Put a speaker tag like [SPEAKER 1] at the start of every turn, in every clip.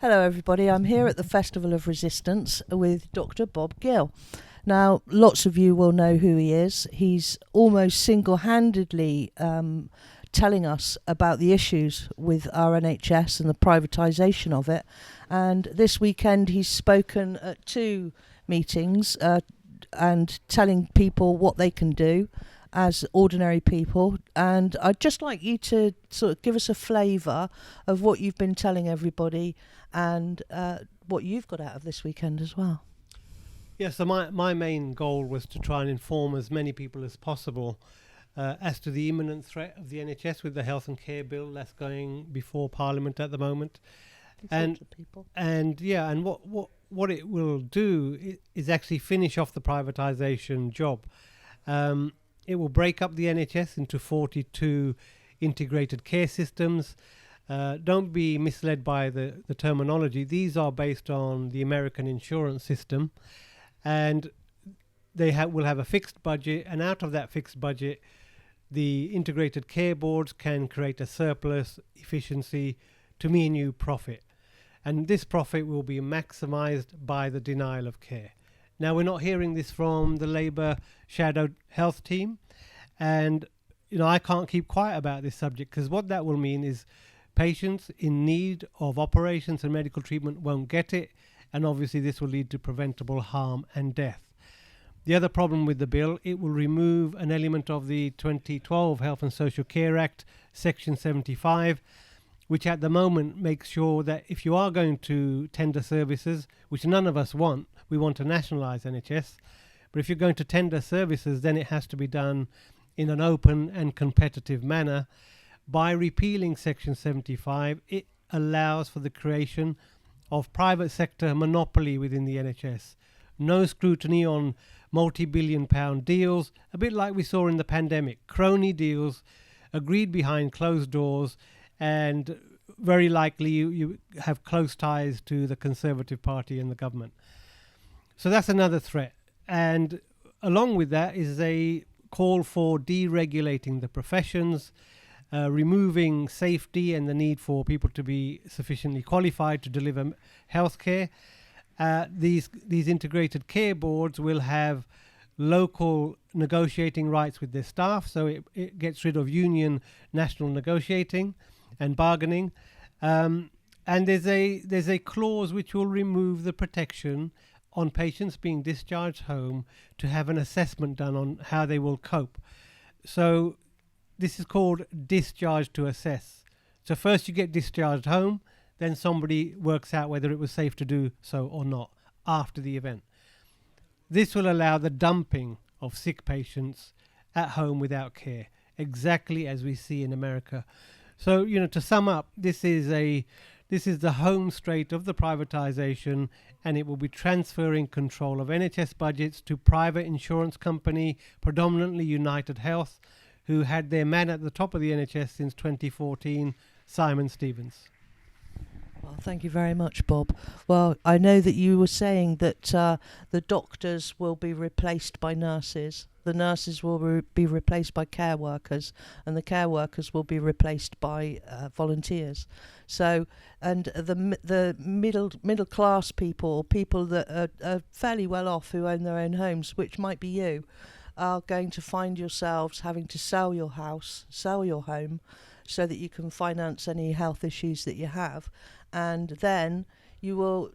[SPEAKER 1] Hello everybody, I'm here at the Festival of Resistance with Dr. Bob Gill. Now, lots of you will know who he is. He's almost single-handedly telling us about the issues with our NHS and the privatisation of it. And this weekend he's spoken at 2 meetings and telling people what they can do as ordinary people. And I'd just like you to sort of give us a flavour of what you've been telling everybody and what you've got out of this weekend as well.
[SPEAKER 2] Yeah, so my main goal was to try and inform as many people as possible as to the imminent threat of the NHS with the Health and Care Bill that's going before Parliament at the moment. And what it will do is actually finish off the privatisation job. It will break up the NHS into 42 integrated care systems. Don't be misled by the terminology. These are based on the American insurance system, and they will have a fixed budget, and out of that fixed budget, the integrated care boards can create a surplus, efficiency, to me and you, profit. And this profit will be maximised by the denial of care. Now, we're not hearing this from the Labour shadow health team, and I can't keep quiet about this subject, because what that will mean is patients in need of operations and medical treatment won't get it, and obviously this will lead to preventable harm and death. The other problem with the bill, it will remove an element of the 2012 Health and Social Care Act, Section 75, which at the moment makes sure that if you are going to tender services, which none of us want, we want to nationalise NHS, but if you're going to tender services, then it has to be done in an open and competitive manner. By repealing Section 75, it allows for the creation of private sector monopoly within the NHS. No scrutiny on multi-billion-pound deals, a bit like we saw in the pandemic. Crony deals agreed behind closed doors, and very likely you have close ties to the Conservative Party and the government. So that's another threat. And along with that is a call for deregulating the professions, removing safety and the need for people to be sufficiently qualified to deliver healthcare. These integrated care boards will have local negotiating rights with their staff, so it gets rid of union national negotiating and bargaining. And there's a clause which will remove the protection on patients being discharged home to have an assessment done on how they will cope. So this is called discharge to assess. So first you get discharged home, then somebody works out whether it was safe to do so or not after the event. This will allow the dumping of sick patients at home without care, exactly as we see in America. So, to sum up, this is the home straight of the privatisation, and it will be transferring control of NHS budgets to private insurance company, predominantly United Health, who had their man at the top of the NHS since 2014, Simon Stevens.
[SPEAKER 1] Well, thank you very much, Bob. Well, I know that you were saying that the doctors will be replaced by nurses, the nurses will be replaced by care workers, and the care workers will be replaced by volunteers. So, and the middle class people that are fairly well off, who own their own homes, which might be you, are going to find yourselves having to sell your house, sell your home, so that you can finance any health issues that you have, and then your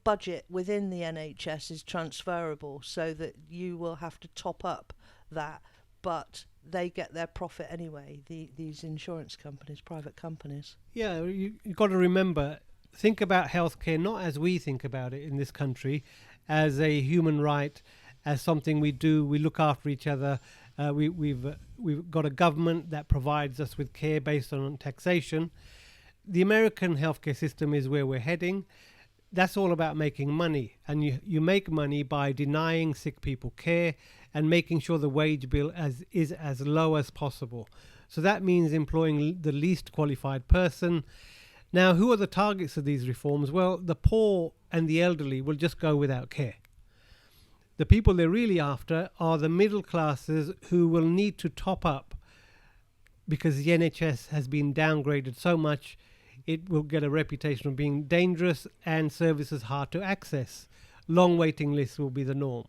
[SPEAKER 1] budget within the NHS is transferable, so that you will have to top up that, but they get their profit anyway, these insurance companies, private companies.
[SPEAKER 2] Yeah, you've got to remember, think about healthcare not as we think about it in this country, as a human right, as something we do, we look after each other. We've got a government that provides us with care based on taxation. The American healthcare system is where we're heading. That's all about making money, and you make money by denying sick people care and making sure the wage bill is as low as possible. So that means employing the least qualified person. Now, who are the targets of these reforms? Well, the poor and the elderly will just go without care. The people they're really after are the middle classes, who will need to top up because the NHS has been downgraded so much it will get a reputation of being dangerous and services hard to access. Long waiting lists will be the norm.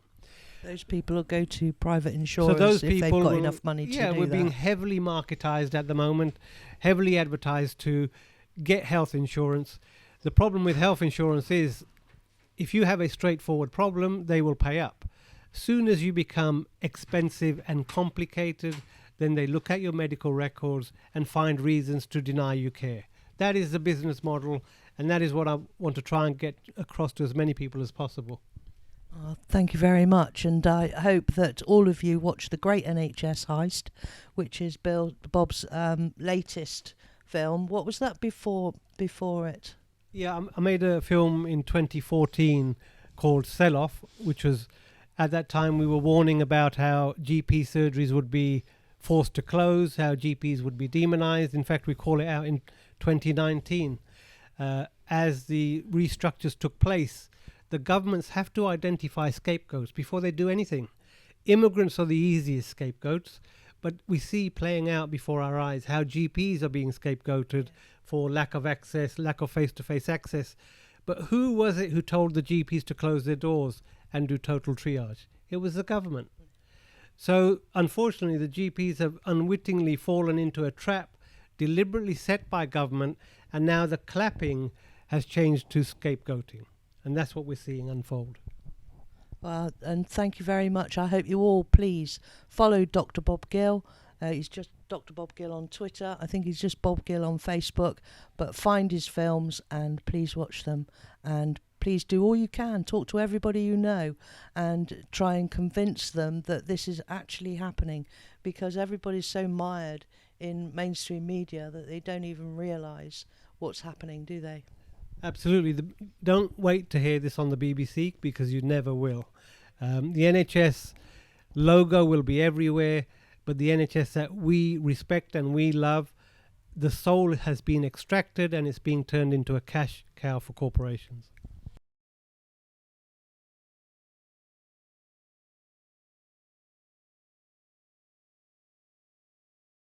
[SPEAKER 1] Those people will go to private insurers
[SPEAKER 2] those
[SPEAKER 1] if they've
[SPEAKER 2] people
[SPEAKER 1] got
[SPEAKER 2] will-
[SPEAKER 1] enough money to do that.
[SPEAKER 2] we're being heavily marketized at the moment, heavily advertised to get health insurance. The problem with health insurance is if you have a straightforward problem, they will pay up. Soon as you become expensive and complicated, then they look at your medical records and find reasons to deny you care. That is the business model, and that is what I want to try and get across to as many people as possible.
[SPEAKER 1] Thank you very much, and I hope that all of you watch the great NHS Heist, which is Bob's latest film. What was that before it?
[SPEAKER 2] Yeah, I made a film in 2014 called Sell Off, which was, at that time we were warning about how GP surgeries would be forced to close, how GPs would be demonized. In fact, we call it out in 2019. As the restructures took place, the governments have to identify scapegoats before they do anything. Immigrants are the easiest scapegoats, but we see playing out before our eyes how GPs are being scapegoated for lack of access, lack of face-to-face access. But who was it who told the GPs to close their doors and do total triage? It was the government. So, unfortunately, the GPs have unwittingly fallen into a trap deliberately set by government, and now the clapping has changed to scapegoating. And that's what we're seeing unfold.
[SPEAKER 1] Well, and thank you very much. I hope you all please follow Dr. Bob Gill. He's just Dr. Bob Gill on Twitter. I think he's just Bob Gill on Facebook. But find his films and please watch them. And please do all you can. Talk to everybody you know and try and convince them that this is actually happening, because everybody's so mired in mainstream media that they don't even realise what's happening, do they?
[SPEAKER 2] Absolutely. Don't wait to hear this on the BBC, because you never will. The NHS logo will be everywhere, but the NHS that we respect and we love, the soul has been extracted and it's being turned into a cash cow for corporations.